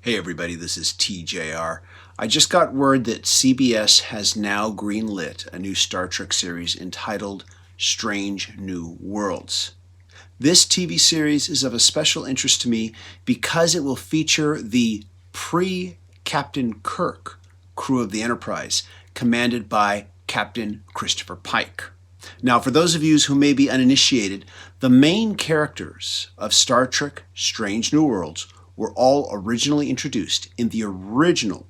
Hey everybody, this is TJR. I just got word that CBS has now greenlit a new Star Trek series entitled Strange New Worlds. This TV series is of a special interest to me because it will feature the pre-Captain Kirk crew of the Enterprise, commanded by Captain Christopher Pike. Now, for those of you who may be uninitiated, the main characters of Star Trek Strange New Worlds were all originally introduced in the original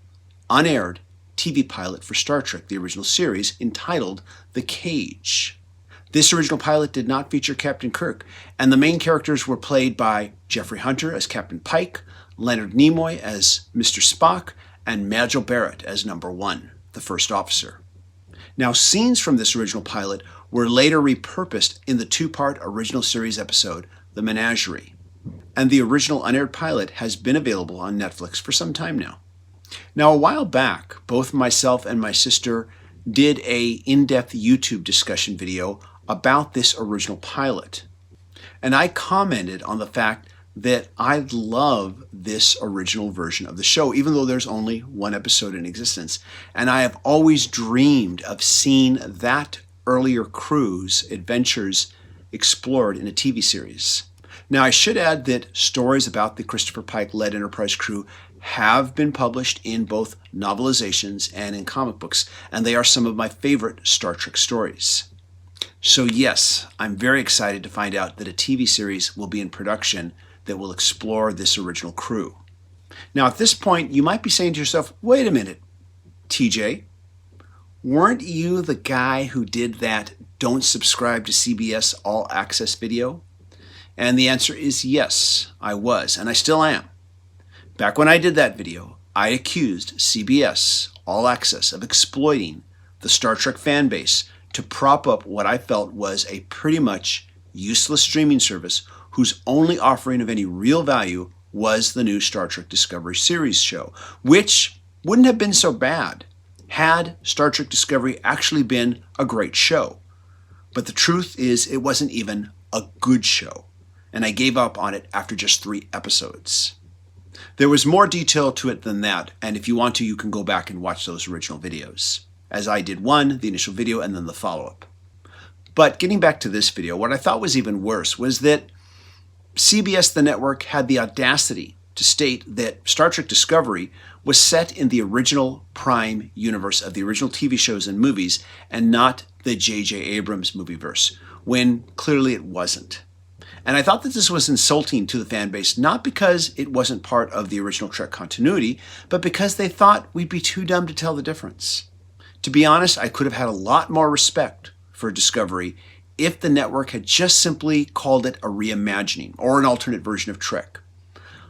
unaired TV pilot for Star Trek, the original series, entitled The Cage. This original pilot did not feature Captain Kirk, and the main characters were played by Jeffrey Hunter as Captain Pike, Leonard Nimoy as Mr. Spock, and Majel Barrett as Number One, the first officer. Now, scenes from this original pilot were later repurposed in the two-part original series episode, The Menagerie. And the original unaired pilot has been available on Netflix for some time now. Now, a while back, both myself and my sister did an in-depth YouTube discussion video about this original pilot. And I commented on the fact that I love this original version of the show, even though there's only one episode in existence. And I have always dreamed of seeing that earlier crew's adventures explored in a TV series. Now, I should add that stories about the Christopher Pike-led Enterprise crew have been published in both novelizations and in comic books, and they are some of my favorite Star Trek stories. So yes, I'm very excited to find out that a TV series will be in production that will explore this original crew. Now, at this point, you might be saying to yourself, wait a minute, TJ, weren't you the guy who did that Don't Subscribe to CBS All Access video? And the answer is yes, I was, and I still am. Back when I did that video, I accused CBS All Access of exploiting the Star Trek fan base to prop up what I felt was a pretty much useless streaming service whose only offering of any real value was the new Star Trek Discovery series show, which wouldn't have been so bad had Star Trek Discovery actually been a great show. But the truth is, it wasn't even a good show, and I gave up on it after just 3 episodes. There was more detail to it than that, and if you want to, you can go back and watch those original videos, as I did one, the initial video, and then the follow-up. But getting back to this video, what I thought was even worse was that CBS, the network, had the audacity to state that Star Trek Discovery was set in the original Prime universe of the original TV shows and movies, and not the J.J. Abrams movieverse, when clearly it wasn't. And I thought that this was insulting to the fan base, not because it wasn't part of the original Trek continuity, but because they thought we'd be too dumb to tell the difference. To be honest, I could have had a lot more respect for Discovery if the network had just simply called it a reimagining or an alternate version of Trek.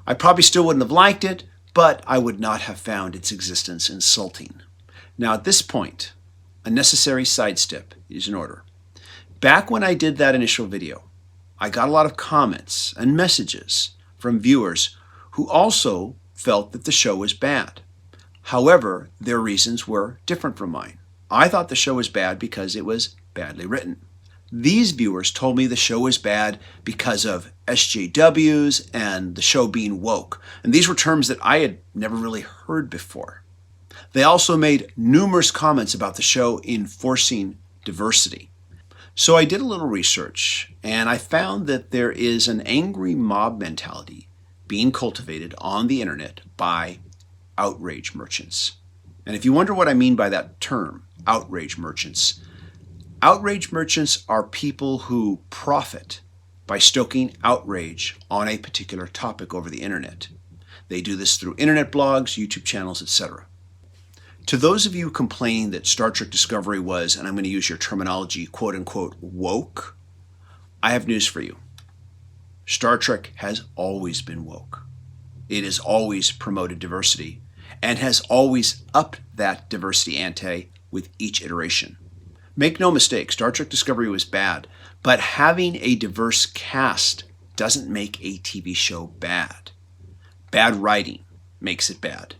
I probably still wouldn't have liked it, but I would not have found its existence insulting. Now, at this point, a necessary sidestep is in order. Back when I did that initial video, I got a lot of comments and messages from viewers who also felt that the show was bad. However, their reasons were different from mine. I thought the show was bad because it was badly written. These viewers told me the show was bad because of SJWs and the show being woke. And these were terms that I had never really heard before. They also made numerous comments about the show enforcing diversity. So I did a little research, and I found that there is an angry mob mentality being cultivated on the internet by outrage merchants. And if you wonder what I mean by that term, outrage merchants are people who profit by stoking outrage on a particular topic over the internet. They do this through internet blogs, YouTube channels, etc. To those of you complaining that Star Trek Discovery was, and I'm going to use your terminology, quote-unquote, woke, I have news for you. Star Trek has always been woke. It has always promoted diversity and has always upped that diversity ante with each iteration. Make no mistake, Star Trek Discovery was bad, but having a diverse cast doesn't make a TV show bad. Bad writing makes it bad.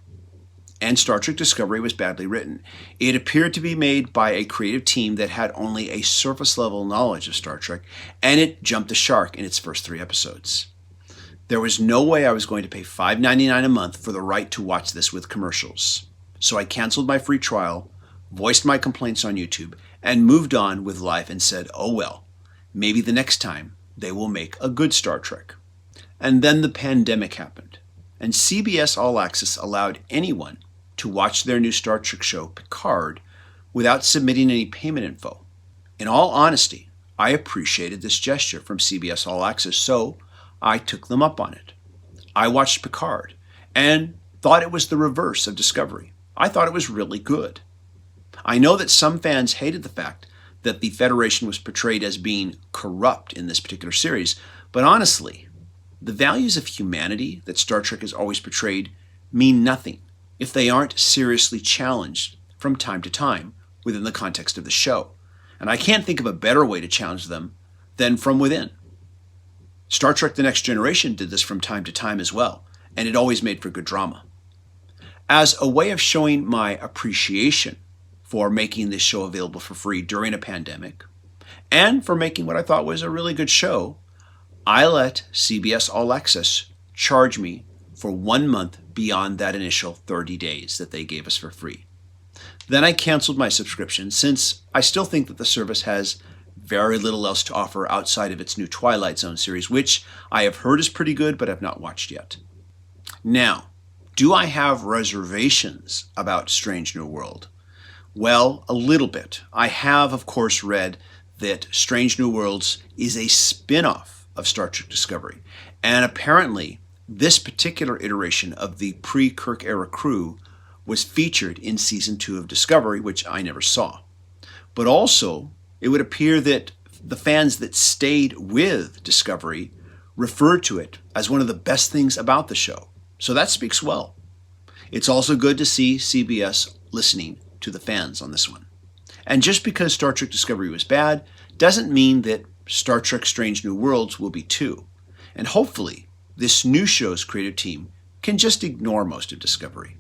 And Star Trek Discovery was badly written. It appeared to be made by a creative team that had only a surface-level knowledge of Star Trek, and it jumped the shark in its first 3 episodes. There was no way I was going to pay $5.99 a month for the right to watch this with commercials. So I canceled my free trial, voiced my complaints on YouTube, and moved on with life and said, oh well, maybe the next time they will make a good Star Trek. And then the pandemic happened, and CBS All Access allowed anyone to watch their new Star Trek show, Picard, without submitting any payment info. In all honesty, I appreciated this gesture from CBS All Access, so I took them up on it. I watched Picard and thought it was the reverse of Discovery. I thought it was really good. I know that some fans hated the fact that the Federation was portrayed as being corrupt in this particular series, but honestly, the values of humanity that Star Trek has always portrayed mean nothing if they aren't seriously challenged from time to time within the context of the show. And I can't think of a better way to challenge them than from within. Star Trek The Next Generation did this from time to time as well, and it always made for good drama. As a way of showing my appreciation for making this show available for free during a pandemic, and for making what I thought was a really good show, I let CBS All Access charge me for 1 month beyond that initial 30 days that they gave us for free. Then I canceled my subscription since I still think that the service has very little else to offer outside of its new Twilight Zone series, which I have heard is pretty good but have not watched yet. Now, do I have reservations about Strange New World? Well, a little bit. I have, of course, read that Strange New Worlds is a spin-off of Star Trek Discovery, and apparently this particular iteration of the pre-Kirk era crew was featured in Season 2 of Discovery, which I never saw. But also, it would appear that the fans that stayed with Discovery referred to it as one of the best things about the show. So that speaks well. It's also good to see CBS listening to the fans on this one. And just because Star Trek Discovery was bad doesn't mean that Star Trek Strange New Worlds will be too. And hopefully, this new show's creative team can just ignore most of Discovery.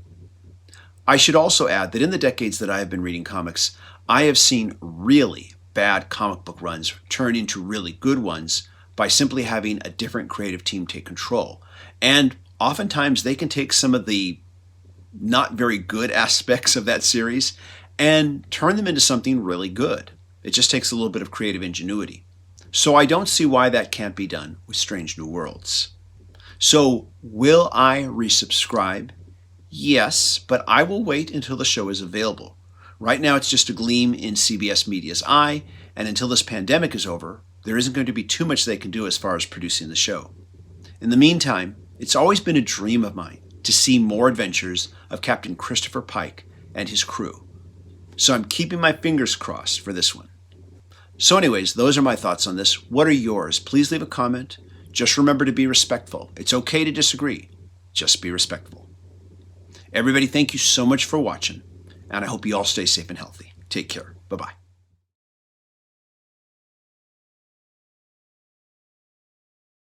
I should also add that in the decades that I have been reading comics, I have seen really bad comic book runs turn into really good ones by simply having a different creative team take control. And oftentimes they can take some of the not very good aspects of that series and turn them into something really good. It just takes a little bit of creative ingenuity. So I don't see why that can't be done with Strange New Worlds. So will I resubscribe? Yes, but I will wait until the show is available. Right now it's just a gleam in CBS Media's eye, and until this pandemic is over, there isn't going to be too much they can do as far as producing the show. In the meantime, it's always been a dream of mine to see more adventures of Captain Christopher Pike and his crew. So I'm keeping my fingers crossed for this one. So anyways, those are my thoughts on this. What are yours? Please leave a comment. Just remember to be respectful. It's okay to disagree. Just be respectful. Everybody, thank you so much for watching, and I hope you all stay safe and healthy. Take care. Bye-bye.